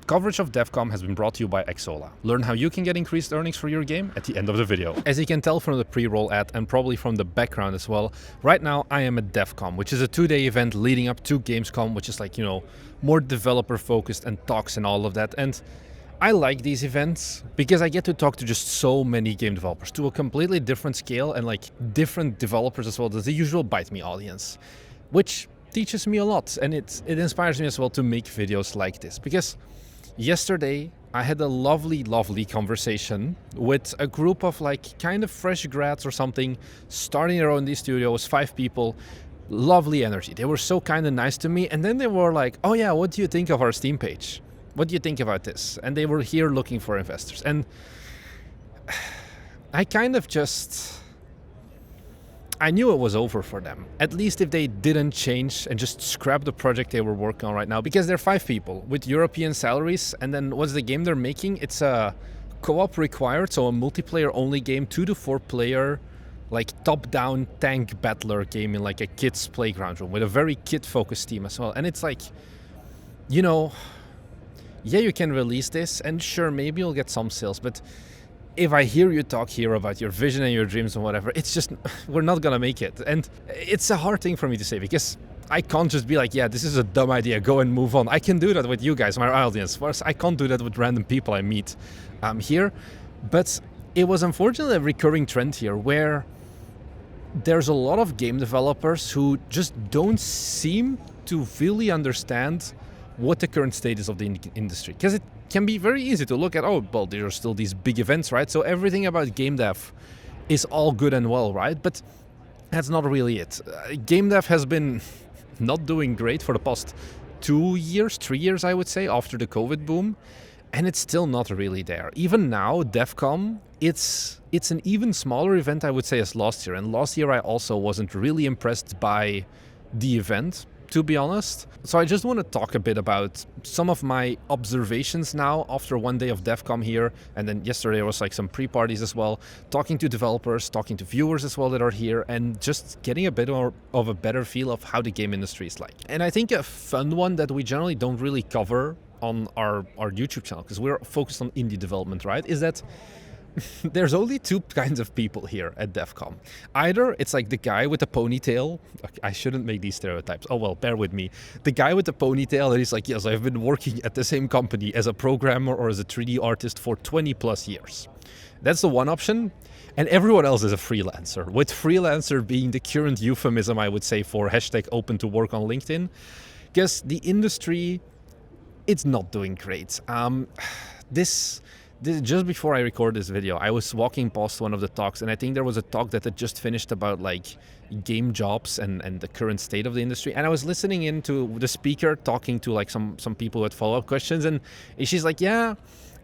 Coverage of DevCom has been brought to you by Xsola. Learn how you can get increased earnings for your game at the end of the video. As you can tell from the pre-roll ad and probably from the background as well, right now I am at DevCom, which is a 2-day event leading up to Gamescom, which is like, more developer focused and talks and all of that. And I like these events because I get to talk to just so many game developers to a completely different scale and like different developers as well as the usual BiteMe audience, which teaches me a lot, and it inspires me as well to make videos like this. Because yesterday I had a lovely conversation with a group of like kind of fresh grads or something starting their own studios, 5 people, lovely energy. They were so kind of nice to me, and then they were like, oh yeah, what do you think of our Steam page? What do you think about this? And they were here looking for investors, and I kind of I knew it was over for them, at least if they didn't change and just scrap the project they were working on right now, because they're 5 people with European salaries, and then what's the game they're making? It's a co-op required, so a multiplayer only game, 2 to 4 player, like top-down tank battler game in like a kid's playground room with a very kid-focused team as well. And it's like, yeah, you can release this and sure, maybe you'll get some sales, but if I hear you talk here about your vision and your dreams and whatever, it's just, we're not gonna make it. And it's a hard thing for me to say because I can't just be like, yeah, this is a dumb idea, go and move on. I can do that with you guys, my audience. First, I can't do that with random people I meet here. But it was unfortunately a recurring trend here where there's a lot of game developers who just don't seem to really understand what the current state is of the industry. Because it can be very easy to look at, oh, well, there are still these big events, right? So everything about game dev is all good and well, right? But that's not really it. Game dev has been not doing great for the past 2 years, 3 years, I would say, after the COVID boom. And it's still not really there. Even now, DevCom, it's an even smaller event, I would say, as last year. And last year, I also wasn't really impressed by the event, to be honest. So I just want to talk a bit about some of my observations now after 1 day of DevCom here, and then yesterday was like some pre-parties as well, talking to developers, talking to viewers as well that are here, and just getting a bit more of a better feel of how the game industry is like. And I think a fun one that we generally don't really cover on our YouTube channel, because we're focused on indie development, right, is that there's only 2 kinds of people here at DevCom. Either it's like the guy with the ponytail. I shouldn't make these stereotypes. Oh well, bear with me. The guy with the ponytail that is like, yes, I've been working at the same company as a programmer or as a 3D artist for 20 plus years. That's the one option. And everyone else is a freelancer, with freelancer being the current euphemism, I would say, for hashtag open to work on LinkedIn. Because the industry, it's not doing great. Just before I record this video, I was walking past one of the talks, and I think there was a talk that had just finished about like game jobs and the current state of the industry. And I was listening into the speaker talking to like some people who had follow-up questions, and she's like, yeah,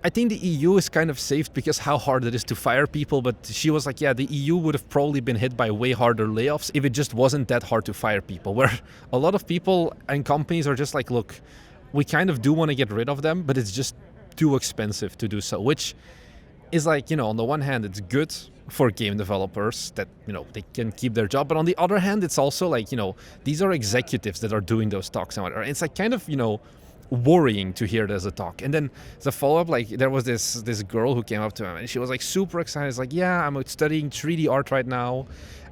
I think the EU is kind of saved because how hard it is to fire people. But she was like, yeah, the EU would have probably been hit by way harder layoffs if it just wasn't that hard to fire people. Where a lot of people and companies are just like, look, we kind of do want to get rid of them, but it's just too expensive to do so, which is like, on the one hand, it's good for game developers that, they can keep their job. But on the other hand, it's also like, these are executives that are doing those talks and whatever. It's like kind of, worrying to hear there's a talk. And then the follow-up, like there was this girl who came up to him and she was like super excited. It's like, yeah, I'm studying 3D art right now.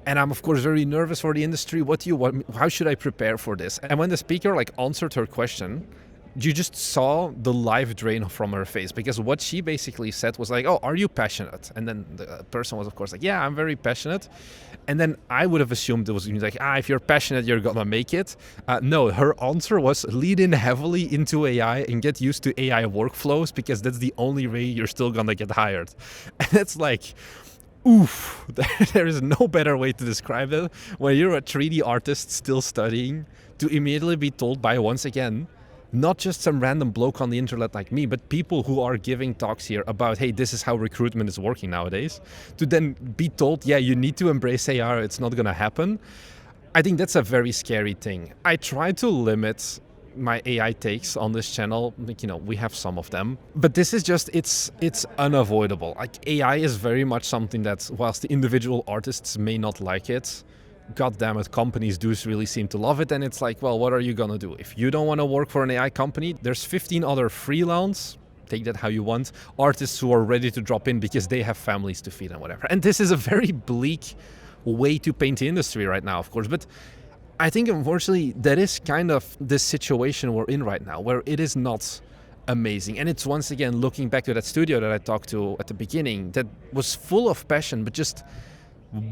And I'm of course very nervous for the industry. What do you want? How should I prepare for this? And when the speaker like answered her question, you just saw the life drain from her face, because what she basically said was like, oh, are you passionate? And then the person was of course like, yeah, I'm very passionate. And then I would have assumed it was like, if you're passionate, you're gonna make it. No, her answer was lead in heavily into AI and get used to AI workflows, because that's the only way you're still gonna get hired. And it's like, oof, there is no better way to describe it. When you're a 3D artist still studying, to immediately be told by, once again, not just some random bloke on the internet like me, but people who are giving talks here about, hey, this is how recruitment is working nowadays, to then be told, yeah, you need to embrace AI, it's not gonna happen. I think that's a very scary thing. I try to limit my AI takes on this channel. Like, we have some of them, but this is just, it's unavoidable. Like AI is very much something that, whilst the individual artists may not like it, goddammit, companies do really seem to love it. And it's like, well, what are you gonna do? If you don't want to work for an AI company, there's 15 other freelance, take that how you want, artists who are ready to drop in because they have families to feed and whatever. And this is a very bleak way to paint the industry right now, of course. But I think, unfortunately, that is kind of the situation we're in right now, where it is not amazing. And it's once again looking back to that studio that I talked to at the beginning that was full of passion, but just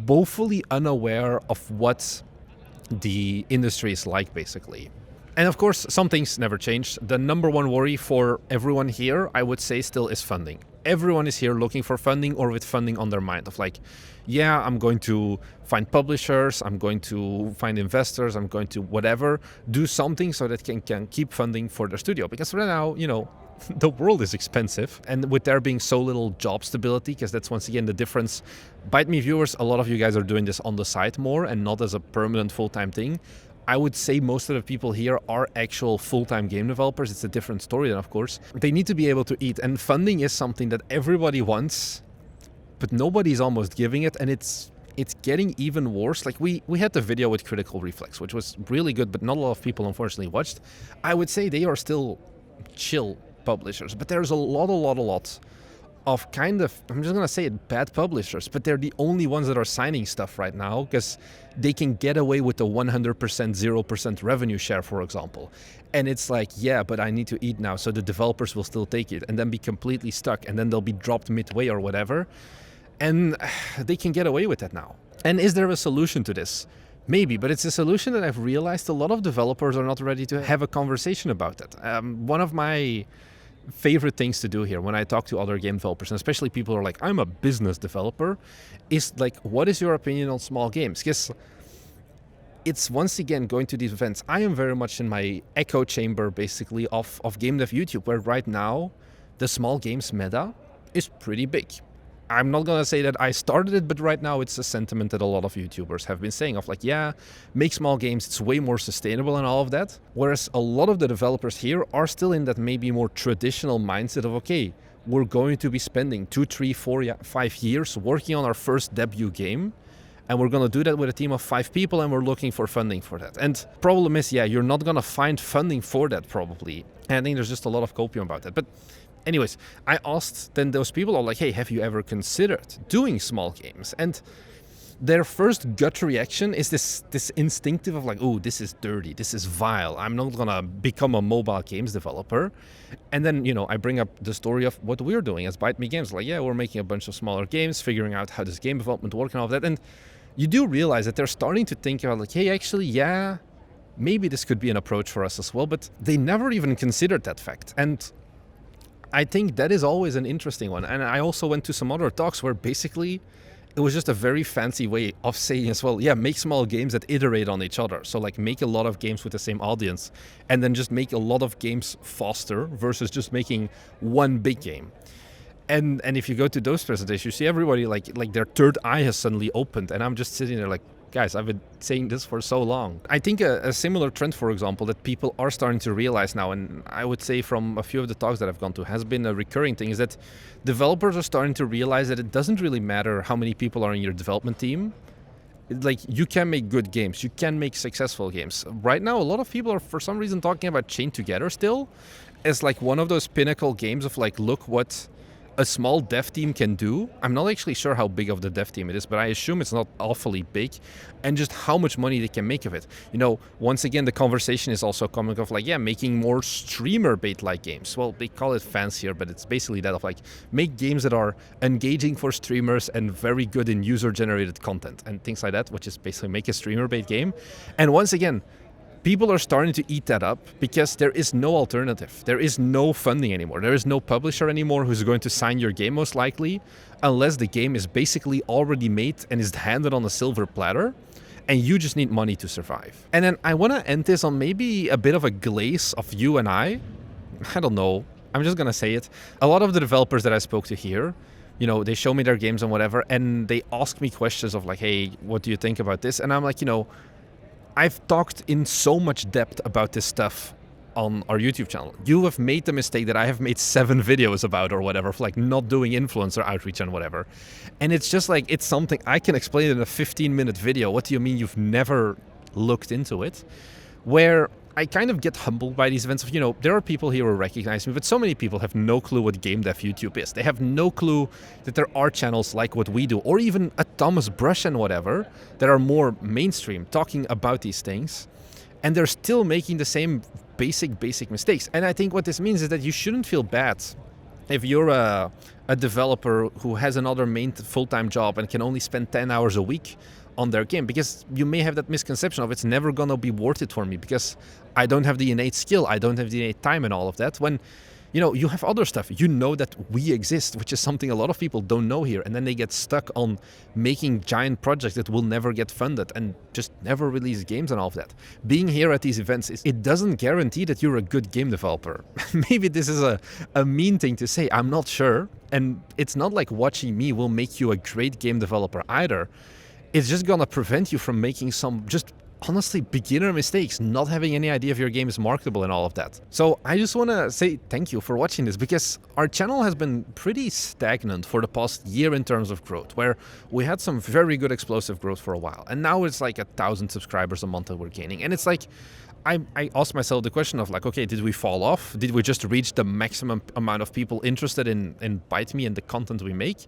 woefully unaware of what the industry is like, basically. And of course, some things never changed. The number one worry for everyone here, I would say, still is funding. Everyone is here looking for funding or with funding on their mind of like, yeah, I'm going to find publishers, I'm going to find investors, I'm going to whatever, do something so that can keep funding for their studio. Because right now, you know, the world is expensive, and with there being so little job stability, because that's once again the difference. BiteMe viewers, a lot of you guys are doing this on the side more and not as a permanent full-time thing. I would say most of the people here are actual full-time game developers. It's a different story then, of course. They need to be able to eat, and funding is something that everybody wants, but nobody's almost giving it, and it's getting even worse. Like we had the video with Critical Reflex, which was really good, but not a lot of people unfortunately watched. I would say they are still chill publishers, but there's a lot of kind of, I'm just gonna say it, bad publishers, but they're the only ones that are signing stuff right now because they can get away with the 100%, 0% revenue share, for example. And it's like, yeah, but I need to eat now, so the developers will still take it and then be completely stuck, and then they'll be dropped midway or whatever. And they can get away with that now. And is there a solution to this? Maybe, but it's a solution that I've realized a lot of developers are not ready to have a conversation about it. One of my favorite things to do here when I talk to other game developers, and especially people who are like, I'm a business developer, is like, what is your opinion on small games? Because it's once again going to these events. I am very much in my echo chamber, basically, of game dev YouTube, where right now the small games meta is pretty big. I'm not gonna say that I started it, but right now it's a sentiment that a lot of YouTubers have been saying of like, yeah, make small games, it's way more sustainable and all of that. Whereas a lot of the developers here are still in that maybe more traditional mindset of, okay, we're going to be spending 2, 3, 4, 5 years working on our first debut game, and we're gonna do that with a team of 5 people, and we're looking for funding for that. And problem is, yeah, you're not gonna find funding for that probably. And I think there's just a lot of copium about that. But anyways, I asked then those people are like, hey, have you ever considered doing small games? And their first gut reaction is this instinctive of like, oh, this is dirty, this is vile, I'm not gonna become a mobile games developer. And then, you know, I bring up the story of what we're doing as BiteMe Games. Like, yeah, we're making a bunch of smaller games, figuring out how does game development work and all of that. And you do realize that they're starting to think about like, hey, actually, yeah, maybe this could be an approach for us as well. But they never even considered that fact. And I think that is always an interesting one. And I also went to some other talks where basically it was just a very fancy way of saying as well, yeah, make small games that iterate on each other. So like make a lot of games with the same audience and then just make a lot of games faster versus just making one big game. And if you go to those presentations, you see everybody like their third eye has suddenly opened, and I'm just sitting there like, guys, I've been saying this for so long. I think a similar trend, for example, that people are starting to realize now, and I would say from a few of the talks that I've gone to, has been a recurring thing, is that developers are starting to realize that it doesn't really matter how many people are in your development team. Like, you can make good games, you can make successful games. Right now, a lot of people are for some reason talking about Chained Together still as like one of those pinnacle games of like, look what a small dev team can do. I'm not actually sure how big of the dev team it is, but I assume it's not awfully big, and just how much money they can make of it. You know, once again, the conversation is also coming of like, yeah, making more streamer bait-like games. Well, they call it fancier, but it's basically that of like, make games that are engaging for streamers and very good in user-generated content and things like that, which is basically make a streamer bait game. And once again, people are starting to eat that up because there is no alternative. There is no funding anymore. There is no publisher anymore who's going to sign your game most likely, unless the game is basically already made and is handed on a silver platter, and you just need money to survive. And then I want to end this on maybe a bit of a glaze of you and I don't know. I'm just going to say it. A lot of the developers that I spoke to here, you know, they show me their games and whatever, and they ask me questions of like, hey, what do you think about this? And I'm like, you know, I've talked in so much depth about this stuff on our YouTube channel. You have made the mistake that I have made 7 videos about or whatever, for like not doing influencer outreach and whatever. And it's just like, it's something I can explain in a 15-minute video. What do you mean you've never looked into it? Where I kind of get humbled by these events of, you know, there are people here who recognize me, but so many people have no clue what game dev YouTube is. They have no clue that there are channels like what we do, or even a Thomas Brush and whatever, that are more mainstream, talking about these things. And they're still making the same basic mistakes. And I think what this means is that you shouldn't feel bad if you're a developer who has another main full-time job and can only spend 10 hours a week on their game, because you may have that misconception of it's never gonna be worth it for me because I don't have the innate skill, I don't have the innate time and all of that. When, you know, you have other stuff, you know that we exist, which is something a lot of people don't know here, and then they get stuck on making giant projects that will never get funded and just never release games and all of that. Being here at these events, it doesn't guarantee that you're a good game developer. Maybe this is a mean thing to say, I'm not sure, and it's not like watching me will make you a great game developer either. It's just gonna prevent you from making some just honestly beginner mistakes, not having any idea if your game is marketable and all of that. So I just want to say thank you for watching this, because our channel has been pretty stagnant for the past year in terms of growth, where we had some very good explosive growth for a while, and now it's like 1,000 subscribers a month that we're gaining. And it's like, I asked myself the question of like, okay, did we fall off? Did we just reach the maximum amount of people interested in BiteMe and the content we make?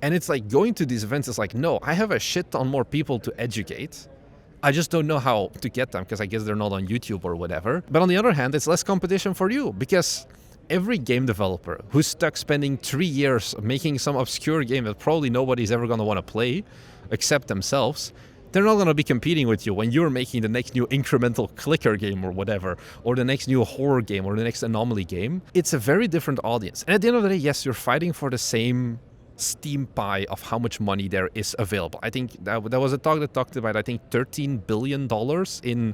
And it's like, going to these events is like, no, I have a shit ton more people to educate. I just don't know how to get them, because I guess they're not on YouTube or whatever. But on the other hand, it's less competition for you, because every game developer who's stuck spending 3 years making some obscure game that probably nobody's ever going to want to play except themselves, they're not going to be competing with you when you're making the next new incremental clicker game or whatever, or the next new horror game or the next anomaly game. It's a very different audience. And at the end of the day, yes, you're fighting for the same Steam pie of how much money there is available. I think that was a talk that talked about, I think, $13 billion in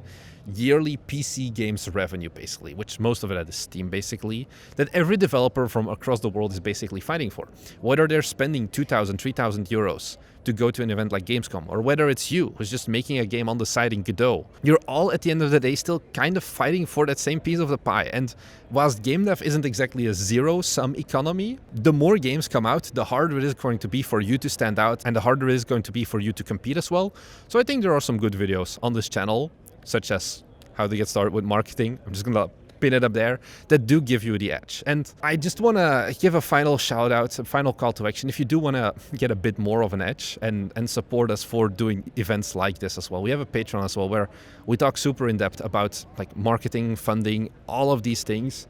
yearly PC games revenue, basically, which most of it is Steam, basically, that every developer from across the world is basically fighting for. Whether they're spending 2,000, 3,000 euros to go to an event like Gamescom, or whether it's you who's just making a game on the side in Godot, you're all at the end of the day still kind of fighting for that same piece of the pie. And whilst game dev isn't exactly a zero-sum economy, the more games come out, the harder it is going to be for you to stand out, and the harder it is going to be for you to compete as well. So I think there are some good videos on this channel, such as how to get started with marketing. I'm just gonna pin it up there, that do give you the edge. And I just want to give a final shout out, a final call to action. If you do want to get a bit more of an edge and support us for doing events like this as well, we have a Patreon as well, where we talk super in depth about like marketing, funding, all of these things.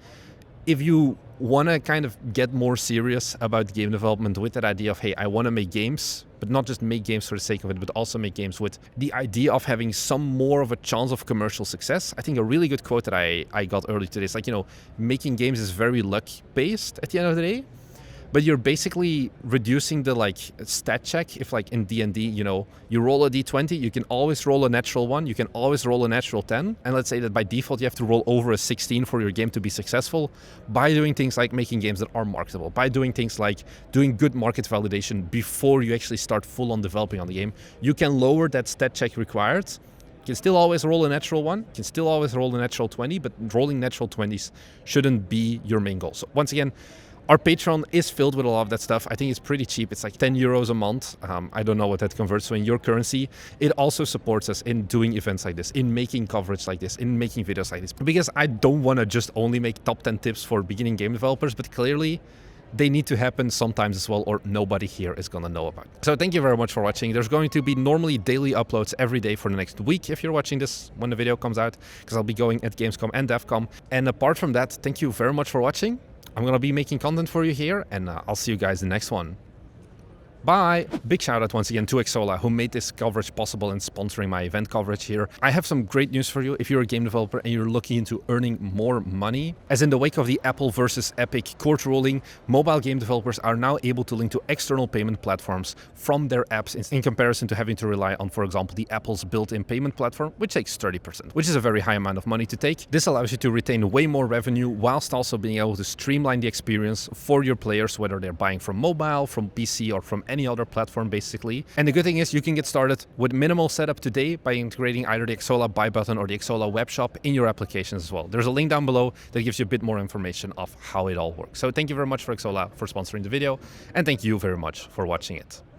If you want to kind of get more serious about game development with that idea of, hey, I want to make games, but not just make games for the sake of it, but also make games with the idea of having some more of a chance of commercial success. I think a really good quote that I got earlier today is like, you know, making games is very luck-based at the end of the day, but you're basically reducing the like stat check. If like in D&D, you know, you roll a d20, you can always roll a natural 1, you can always roll a natural 10. And let's say that by default, you have to roll over a 16 for your game to be successful. By doing things like making games that are marketable, by doing things like doing good market validation before you actually start full on developing on the game, you can lower that stat check required. You can still always roll a natural 1, you can still always roll a natural 20, but rolling natural 20s shouldn't be your main goal. So once again, our Patreon is filled with a lot of that stuff. I think it's pretty cheap. It's like 10 euros a month. I don't know what that converts to in your currency. It also supports us in doing events like this, in making coverage like this, in making videos like this. Because I don't want to just only make top 10 tips for beginning game developers, but clearly they need to happen sometimes as well, or nobody here is going to know about it. So thank you very much for watching. There's going to be normally daily uploads every day for the next week if you're watching this when the video comes out, because I'll be going at Gamescom and DevCom. And apart from that, thank you very much for watching. I'm going to be making content for you here, and I'll see you guys in the next one. Bye! Big shout out once again to Xsola, who made this coverage possible and sponsoring my event coverage here. I have some great news for you if you're a game developer and you're looking into earning more money. As in the wake of the Apple versus Epic court ruling, mobile game developers are now able to link to external payment platforms from their apps in comparison to having to rely on, for example, the Apple's built-in payment platform, which takes 30%, which is a very high amount of money to take. This allows you to retain way more revenue whilst also being able to streamline the experience for your players, whether they're buying from mobile, from PC, or from any other platform basically. And the good thing is you can get started with minimal setup today by integrating either the Xsolla buy button or the Xsolla web shop in your applications as well. There's a link down below that gives you a bit more information of how it all works. So thank you very much for Xsolla for sponsoring the video, and thank you very much for watching it.